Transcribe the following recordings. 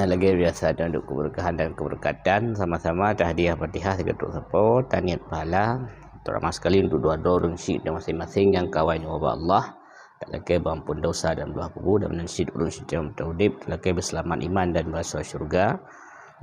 Lagi biasa ada untuk keberkahan dan keberkatan sama-sama tahdiah Fatihah segitu support taniat pahala terutama sekali untuk doa-doa dan syid masing-masing yang kawannya wabah Allah tak lagi berampun dosa dan belah kubu dan mensyid urun syid yang bertaudib tak lagi berselamat iman dan masuk syurga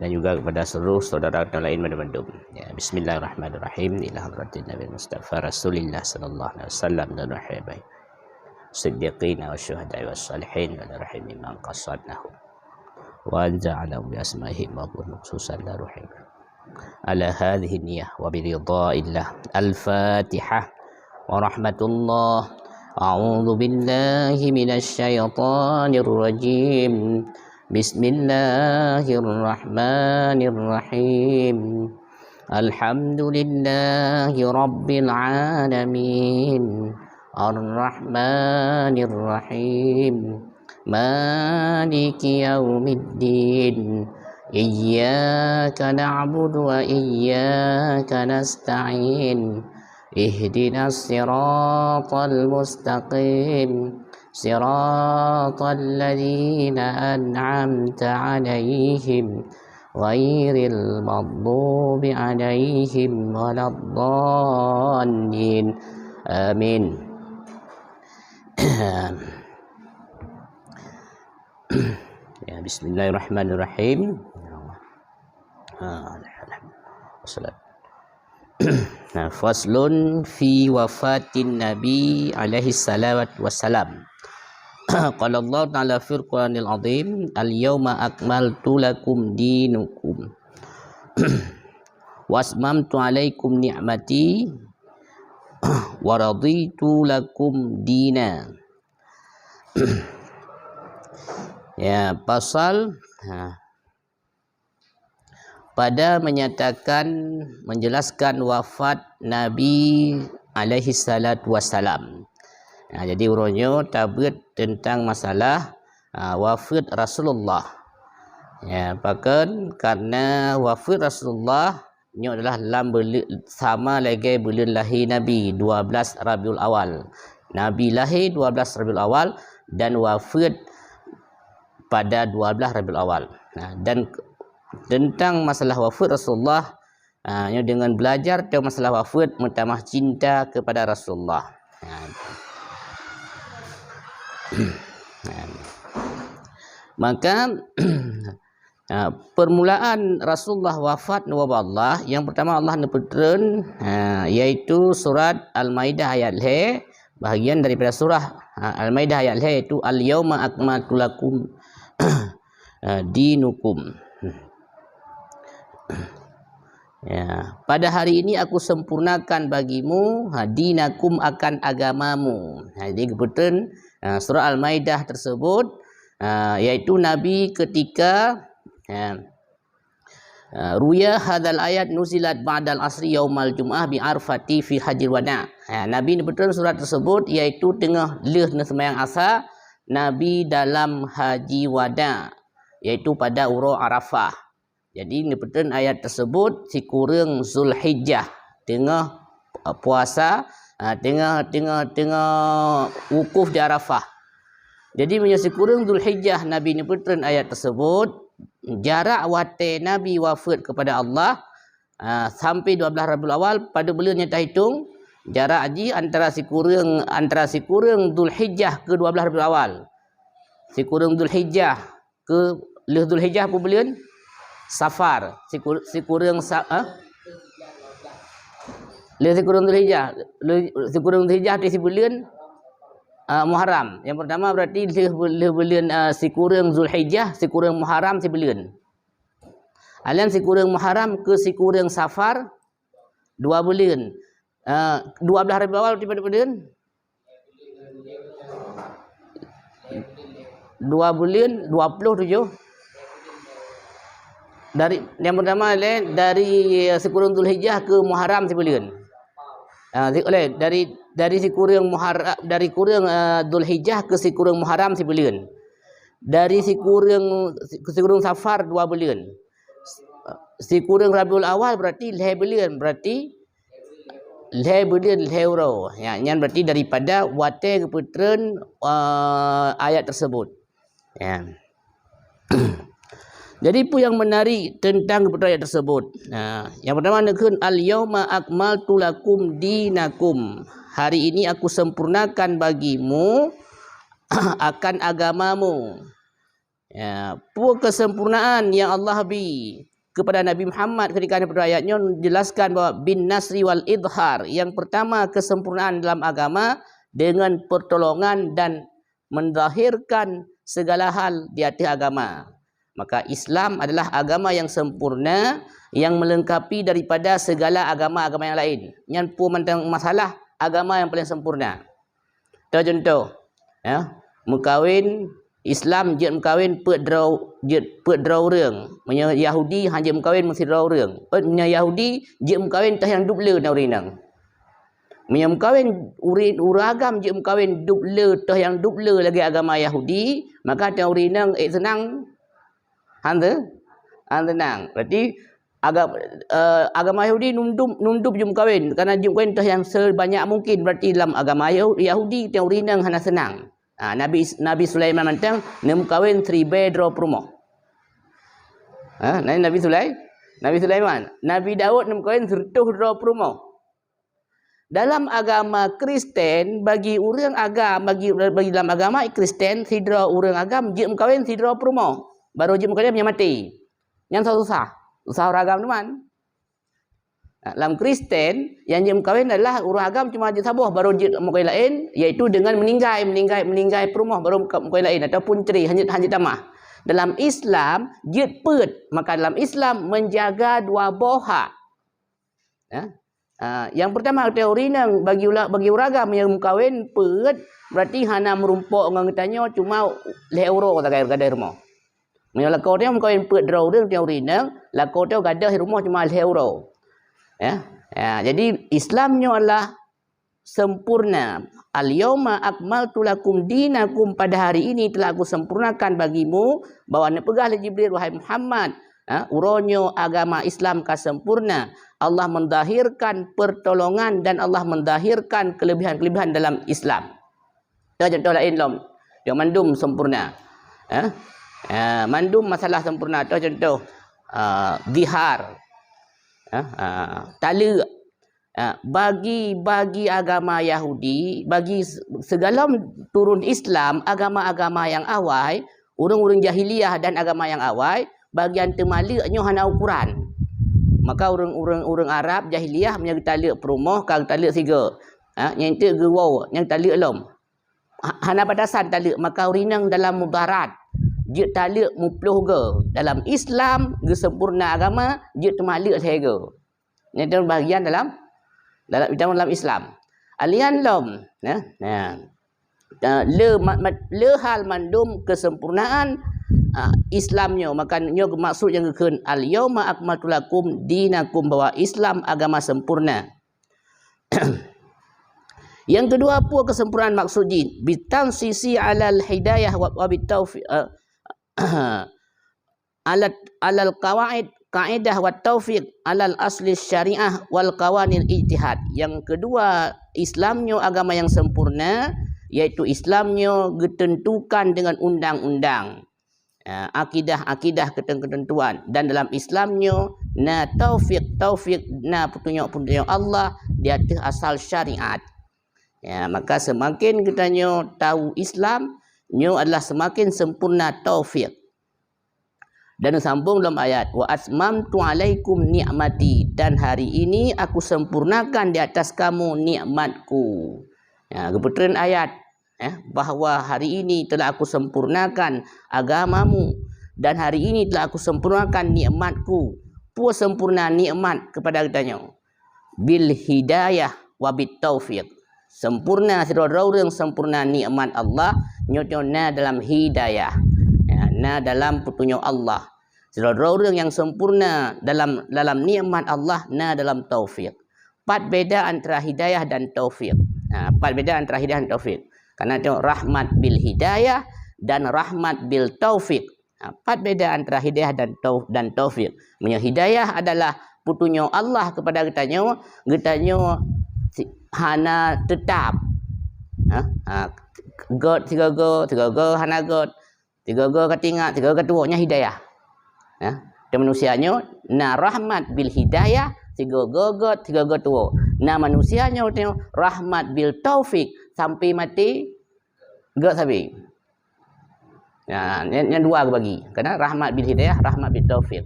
dan juga kepada seluruh saudara dan lain mendem ya, bismillahirrahmanirrahim ila hadratin Nabi Mustafa Rasulillah sallallahu alaihi wasallam dan rahibai siddiqin wa syuhada wa salihin wa rahim man qasadnahu وجعله بأسمائه مغفور خصوصا لا رحم على هذه النية وبرضاء الله الفاتحة ورحمة الله أعوذ بالله من الشيطان الرجيم بسم الله الرحمن الرحيم الحمد لله رب العالمين الرحمن الرحيم مالك يوم الدين إياك نعبد وإياك نستعين اهدنا الصراط المستقيم صراط الذين أنعمت عليهم غير المغضوب عليهم ولا الضالين آمين. Ya, bismillahirrahmanirrahim. Faslun fi wafatin Nabi alaihi salawat wassalam. Qala Allah ta'ala fil Qur'anil azim, al-yawma akmaltu lakum dinukum wasmamtu alaikum ni'mati wa raditu lakum dina. Ya, pasal pada menyatakan menjelaskan wafat Nabi alaihi salatu wassalam. Jadi urutnya tabret tentang masalah wafat Rasulullah. Ya, bahkan karena wafat Rasulullah ini adalah sama lagi bulan lahir Nabi 12 Rabiul Awal. Nabi lahir 12 Rabiul Awal dan wafat pada 12 Rabiul Awal. Dan tentang masalah wafat Rasulullah, dengan belajar tentang masalah wafat bertambah cinta kepada Rasulullah. Maka permulaan Rasulullah wafat wabah Allah, yang pertama Allah neputren yaitu surat Al-Maidah ayat he, bahagian daripada surah Al-Maidah ayat he, itu al-yawma akmaltu lakum dinukum. Ya, pada hari ini aku sempurnakan bagimu dinakum akan agamamu. Jadi kebetulan surah Al-Maidah tersebut yaitu Nabi ketika ruya hadal ayat nuzilat ba'dal asri yaumal jum'ah bi arfati fi hajil wada. Nabi ni betul surat tersebut yaitu tengah leh sembahyang asar Nabi dalam haji wada, yaitu pada urut Arafah. Jadi ini betul ayat tersebut si kurang Zulhijjah, tengah puasa, tengah wukuf di Arafah. Jadi menyasi kurang Zulhijjah Nabi ini betul ayat tersebut. Jarak wate Nabi wafat kepada Allah sampai 12 Rabiul Awal pada bulan yang tak hitung. Jarak haji antara si kurang Zulhijjah ke 12 Rabiul Awal. Si kurang Zulhijjah ke Zulhijjah apa bulan? Safar. Si kurang Zulhijjah. Si kurang Zulhijjah di si bulan Muharram. Yang pertama berarti bulan si kurang Zulhijjah, si kurang Muharram si bulan. Alian si kurang Muharram ke si kurang Safar 2 bulan. 12 Rabiul Awal pada bulan 2 bulan 27. Dari yang pertama dari sekurang Zulhijjah ke Muharram sebulan. Dari sekurang Muharram, dari kurang Zulhijjah ke sekurang Muharram sebulan. Dari sekurang Safar 2 bulan. Sekurang Rabiul Awal berarti 2 bulan, berarti Leuro. Ya, yang berarti daripada wate keputeran ayat tersebut. Ya. Jadi apa yang menarik tentang ayat tersebut? Yang pertama nakun al-yauma akmaltu lakum dinakum. Hari ini aku sempurnakan bagimu akan agamamu. Kesempurnaan yang Allah beri kepada Nabi Muhammad ketika pada ayatnya menjelaskan bahawa bin nasri wal idhar. Yang pertama kesempurnaan dalam agama dengan pertolongan dan menzahirkan segala hal di atas agama. Maka Islam adalah agama yang sempurna yang melengkapi daripada segala agama-agama yang lain. Yang pun masalah agama yang paling sempurna. Contoh, mengkawin Islam je mengkawin pet draw reng. Punya Yahudi hanya mengkawin mesti draw reng. Punya Yahudi je mengkawin tah yang dubla na urinang. Punya mengkawin uragam je mengkawin dubla tah yang dubla lagi agama Yahudi, maka tah urinang senang. Tenang. Berarti agama Yahudi nundup jum kawin kerana jum kawin yang sebanyak mungkin. Berarti dalam agama Yahudi teori nang hana senang. Nabi Sulaiman mantang nem kawin 3 bedroom rumah. Nabi Sulaiman. Nabi Daud nem kawin 100 rumah. Dalam agama Kristen bagi orang agam bagi dalam agama Kristen sidra orang agam je kawin sidra rumah. Baru je mukanya punya mati. Yang susah. Susah orang agam teman. Dalam Kristen yang je kawin adalah orang agam cuma je sabuh baru je mukanya lain, iaitu dengan meninggai perumah baru mukanya lain ataupun ceri hanya tamah. Dalam Islam je pet, maka dalam Islam menjaga dua boha. Yang pertama teori nang bagi orang agam yang kawin pet berarti hana merumpuk dengan tanya cuma euro tak kaya rumah. Menyolah kau dia mengkawin pet draw dia teori nang la kau dia gadah rumah cuma euro. Jadi Islamnya adalah sempurna. Al-yauma akmaltu lakum dinakum, pada hari ini telah aku sempurnakan bagimu. Bawa nak pegah Jibril wahai Muhammad. Uronyo agama Islam ka sempurna. Allah mendahirkan pertolongan dan Allah mendahirkan kelebihan-kelebihan dalam Islam. Contoh lain lom. Yang mandum sempurna. Mandum masalah sempurna. Contoh dihar. Tala. Bagi agama Yahudi, bagi segala turun Islam, agama-agama yang awal, orang-orang jahiliyah dan agama yang awal, bagian termaliknya hana ukuran. Maka orang Arab jahiliyah punya tala perumah, kang tala siga. Yang itu gewau, yang tala lom. Hana batasan tala, maka urinang dalam mudarat. Je talik mupluh ge. Dalam Islam ge sempurna agama je termalik sehega. Ini adalah bahagian dalam Islam. Alian lom, le hal mandum kesempurnaan Islamnya, makanya maksud yang keun al yauma akmaltu lakum dinakum, bahwa Islam agama sempurna. Yang kedua apa kesempurnaan maksudnya? Bitansisi alal hidayah wa bitaufiq alal qawaid kaidah wa taufiq alal asli syariah wal qawanil ijtihad. Yang kedua, Islamnya agama yang sempurna, yaitu Islamnya ditentukan dengan undang-undang, akidah ketentuan, dan dalam Islamnya na taufiq na petunjuk Allah di atas asal syariat. Maka semakin kita tahu Islam nyo adalah semakin sempurna taufik. Dan sambung dalam ayat wa atmamtu alaikum ni'mati, dan hari ini aku sempurnakan di atas kamu nikmatku. Kebetulan ayat bahawa hari ini telah aku sempurnakan agamamu dan hari ini telah aku sempurnakan nikmatku. Puas sempurna nikmat kepada kita bil hidayah wa bit taufiq. Sempurna orang sempurna nikmat Allah nyotona dalam hidayah, na dalam petunjuk Allah. Orang yang sempurna dalam nikmat Allah, na dalam taufik. Empat beda antara hidayah dan taufik. Empat beda antara hidayah dan taufik. Karena itu rahmat bil hidayah dan rahmat bil taufik. Empat beda antara hidayah dan taufik. Punya hidayah adalah petunjuk Allah kepada kita hana tetap. God tiga go hana God. Tiga-tiga kata ingat, tiga-tiga tuanya hidayah. Ya. Dan manusianya na rahmat bil hidayah, tiga-tiga tua. Na manusianya rahmat bil taufik sampai mati gak sabi. Ya, yang dua bagi. Karena rahmat bil hidayah, rahmat bil taufik.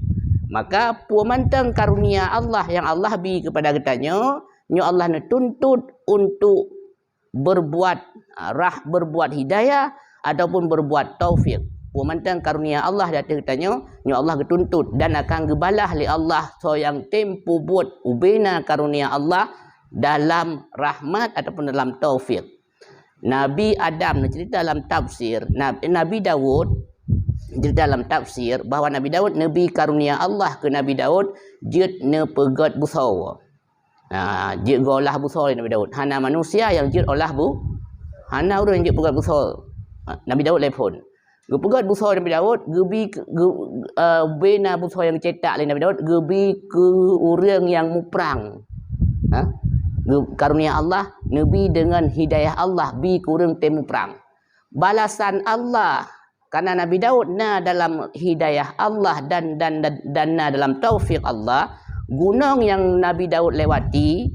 Maka puamantang karunia Allah yang Allah beri kepada kitanya, nyo Allah nak tuntut untuk berbuat berbuat hidayah ataupun berbuat taufik. Puamantang karunia Allah datang kitanya, nyo Allah ketuntut dan akan gebalah li Allah so yang tempu buat ubena karunia Allah dalam rahmat ataupun dalam taufik. Nabi Adam cerita dalam tafsir, Nabi Daud cerita dalam tafsir bahawa Nabi Daud nabi karunia Allah ke Nabi Daud jid ne pegat busau. Jid golah busau Nabi Daud. Hana manusia yang jid olah hana orang yang jid pegat busau. Nabi Daud lepon. Gepegat busau Nabi Daud, gebi bena busau yang cetak oleh Nabi Daud, gebi ke orang yang muprang. Karunia Allah, Nabi dengan hidayah Allah bi kurang temu perang. Balasan Allah karena Nabi Daud na dalam hidayah Allah dan na dalam taufik Allah, gunung yang Nabi Daud lewati,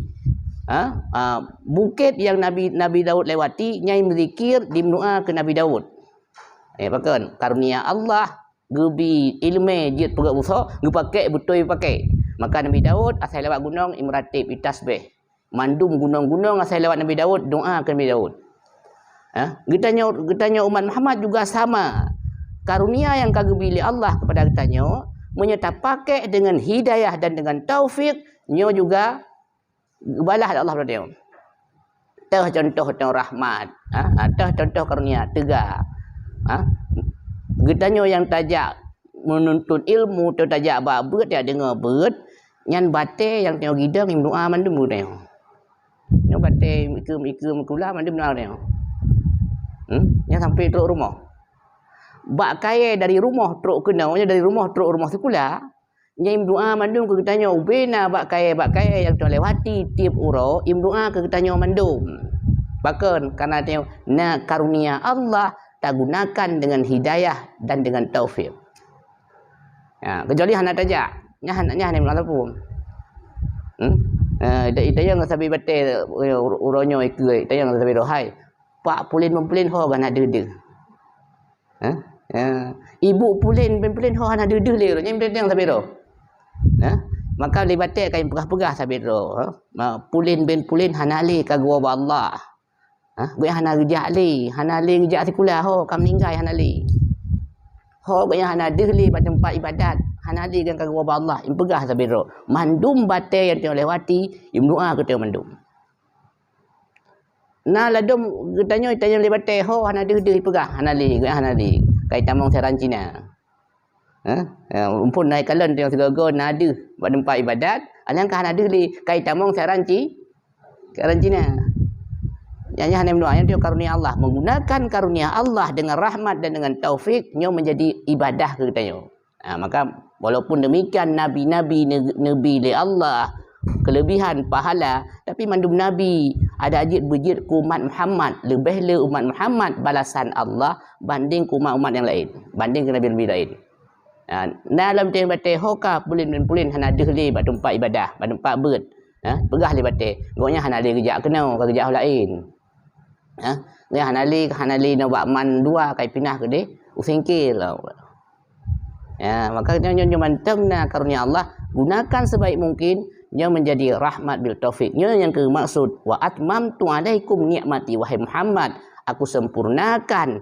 bukit yang Nabi Daud lewati, nyai berzikir dimnua ke Nabi Daud. Pakai karunia Allah gebi ilmu jid pegat busuk, ge pakai betul pakai. Maka Nabi Daud asal lewat gunung imratib itasbih. Mandum gunung-gunung asal lewat Nabi Daud, doa ke Nabi Daud. Getanya umat Muhammad juga sama. Karunia yang kagum pilih Allah kepada getanya, menyerta pakai dengan hidayah dan dengan taufik, nyo juga balah Allah pada dia. Tah contoh rahmat, tah contoh karunia tegak. Getanya yang tajak menuntut ilmu, tajak babet dia dengar berat, nyan bate yang tengok gidang im doa mandum dia. Yang bate ikum kula mandum doa dia. Yang sampai teruk rumah. Bak kaya dari rumah teruk kenanya dari rumah teruk rumah sekula. Nyai doa mandum ke kitanya ubena bak kaya yang tu lewati tiap uro im doa ke kitanya mandum. Bahkan karena dia na karunia Allah tak gunakan dengan hidayah dan dengan taufik. Kecuali hana tajak, nyah ni melaku. Ita yang sabi bate uronyo ikut, ita yang sabi rohai. Pak pulin ho gana dede. Ibu pulin ho gana dede le, nyai yang sabi roh. Maka libate kain pegah-pegah sabi roh. Pulin hanali kagwa Allah. Gue hana rejak rejak sekula ho kam ninggai hana li. Ho gue hana dehli pada tempat ibadat. Hana li kan kagwa Allah. Im pegah sabiro. Mandum bate yang tengok lewati, im doa ke tengok mandum. Na ladum getanya li bate ho hana dehli pegah hana li kai tamong seran Cina. Umpun naik kalen tengok segaga nada pada tempat ibadat, alangkah hana dehli kai tamong seran Cina. Yang hanya doa yang dia karunia Allah, menggunakan karunia Allah dengan rahmat dan dengan taufik nyo menjadi ibadah ke kita. Maka walaupun demikian nabi li Allah kelebihan pahala, tapi mandum nabi ada ajit bejit ku umat Muhammad, lebih le umat Muhammad balasan Allah banding ku umat yang lain, banding ke nabi-nabi lain. Dalam tempat hoka pulin hana dehli bak tempat ibadah, bak tempat beut. Pegah li bate, gonya hana li kerja kena ke kerja lain. Ni hanali nak buat man dua kai pindah ke dia usingkil lah. Maka nyo mantang na karunia Allah gunakan sebaik mungkin nyo menjadi rahmat bil taufik. Nyo yang ke maksud wa atmamtu alaikum nikmati wahai Muhammad, aku sempurnakan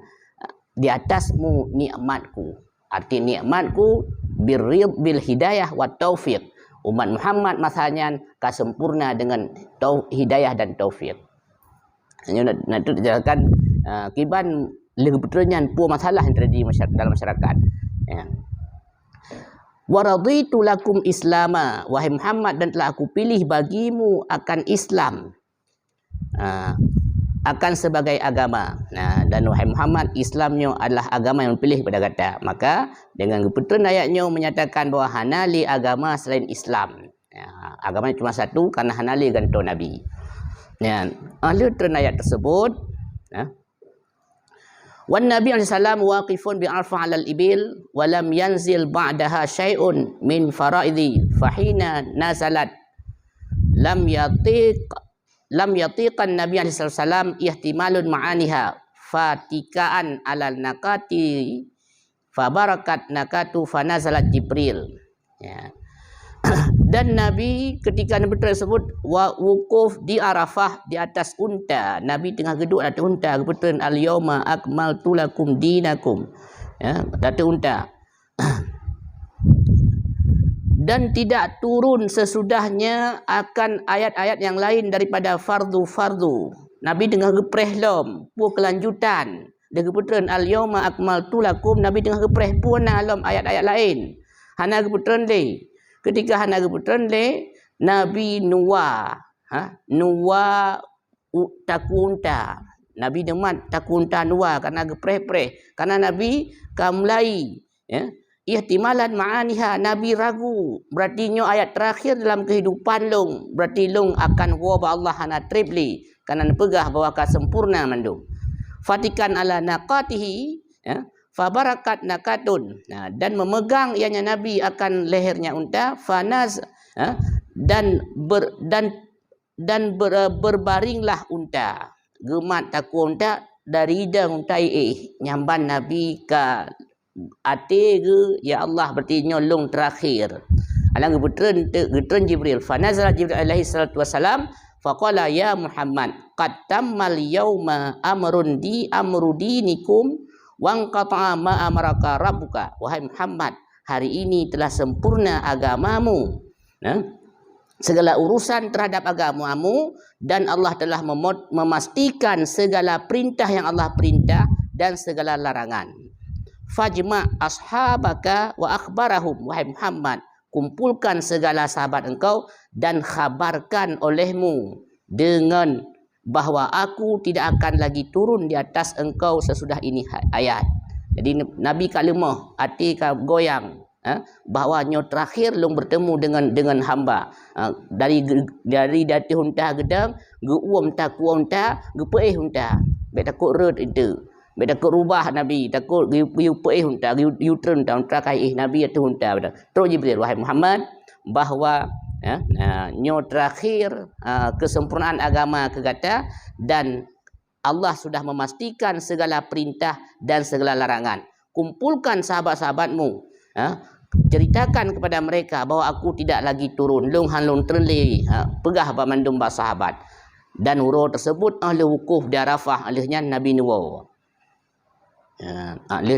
di atasmu nikmatku. Arti nikmatku bil hidayah wa taufik. Umat Muhammad masanya kasempurna dengan hidayah dan taufik. Nak terjadikan kiban lebih betulnya pua masalah yang terjadi dalam masyarakat. Wa raditu lakum islama, wahai Muhammad, dan telah aku pilih bagimu akan Islam, akan sebagai agama. Dan wahai Muhammad, Islamnya adalah agama yang pilih pada kata. Maka dengan kebetulan ayatnya menyatakan bahawa hanali agama selain Islam. Agamanya cuma satu karena hanali gantung Nabi. Ahli ayat tersebut Wan Nabi SAW waqifun bi Arfah 'alal ibil wa lam yanzil ba'daha syai'un min faraidhi fahina nazalat lam yatiqan Nabi SAW ihtimalun ma'aniha fatikaan 'alal nakati fabarakat nakatu fanazalat Jibril. Ya. Dan Nabi ketika Nabi tersebut wukuf di Arafah di atas unta, Nabi tengah duduk atas unta, kebetulan al-yauma akmaltu lakum dinakum, ya, atas unta. Dan tidak turun sesudahnya akan ayat-ayat yang lain daripada fardu-fardu. Nabi tengah gepreh lom pu kelanjutan. Dia kebetulan al-yauma akmaltu lakum, Nabi tengah gepreh pun lom ayat-ayat lain. Hana kebetulan le. Ketika hana kebetulan le, Nabi nuwa, nuwa takunta. Nabi demat takunta nuwa karena gepreh-preh. Karena Nabi kamulai, ya, ihtimalan ma'aniha, Nabi ragu. Berarti nyo ayat terakhir dalam kehidupan long, berarti long akan waba Allah hana tripli, karena pegah bahwa sempurna mandung. Fatikan ala naqatihi, ya, fabarakat nakatun. Nah, dan memegang ianya Nabi akan lehernya unta, fanaz, berbaringlah unta. Gemat taku unta dari dang unta nyamban Nabi ka ate ke, ya Allah, berarti nyolong terakhir. Alang getren Jibril. Fanazala Jibril alaihi salatu wasalam faqala ya Muhammad qad tammal yauma amru dinikum wang qata'a ma amaraka rabbuka. Wahai Muhammad, hari ini telah sempurna agamamu, segala urusan terhadap agamamu, dan Allah telah memastikan segala perintah yang Allah perintah dan segala larangan. Fajma ashabaka wa akhbarahum. Wahai Muhammad, kumpulkan segala sahabat engkau dan khabarkan olehmu dengan bahawa aku tidak akan lagi turun di atas engkau sesudah ini ayat. Jadi Nabi kalimah hati goyang, bahawa nyo terakhir long bertemu dengan hamba, dari dati hunta gedang ge uam ta kuam ta ge peih hunta, be takut red itu, be takut rubah Nabi, takut ge peih hunta ge u-turn ta terakai Nabi itu hunta. Terus Jibril, wahai Muhammad, bahawa nyo terakhir kesempurnaan agama kegata, dan Allah sudah memastikan segala perintah dan segala larangan. Kumpulkan sahabat-sahabatmu, ceritakan kepada mereka bahawa aku tidak lagi turun long hanlong terli, pegah pamandum ba sahabat. Dan huruf tersebut ahli wukuf di Arafah, ahlihnya Nabi Nuwa. Ahli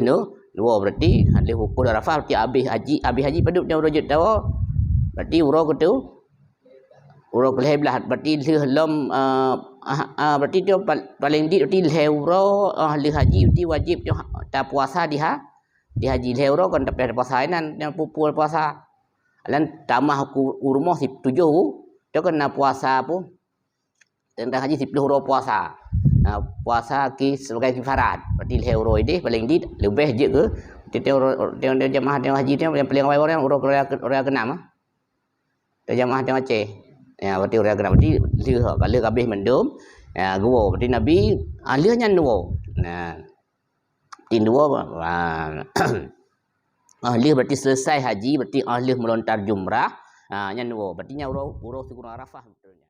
Nuwa berarti ahli wukuf di Arafah, berarti habis haji paduk dia urut tahu. Berarti urut tu urut keleblah, berarti lom berarti dia paling di berarti leuro ahli haji berarti wajib dia tak puasa di haji leuro kan tak puasa nan yang pupul puasa lan tamah urmoh 17 dia kena puasa apa tentang haji 10 euro puasa. Puasa sebagai kifarat, berarti leuro ini paling di lebih je ke dia jemaah haji dia yang paling awal orang orang kenam jamaah tengah Aceh. Ya, berarti orang kena berarti kalau habis mendum, ya gua berarti Nabi alihnya dua. Nah, tin dua ahli berarti selesai haji, berarti ahli melontar jumrah. Nya dua, berarti nya urus Arafah betulnya.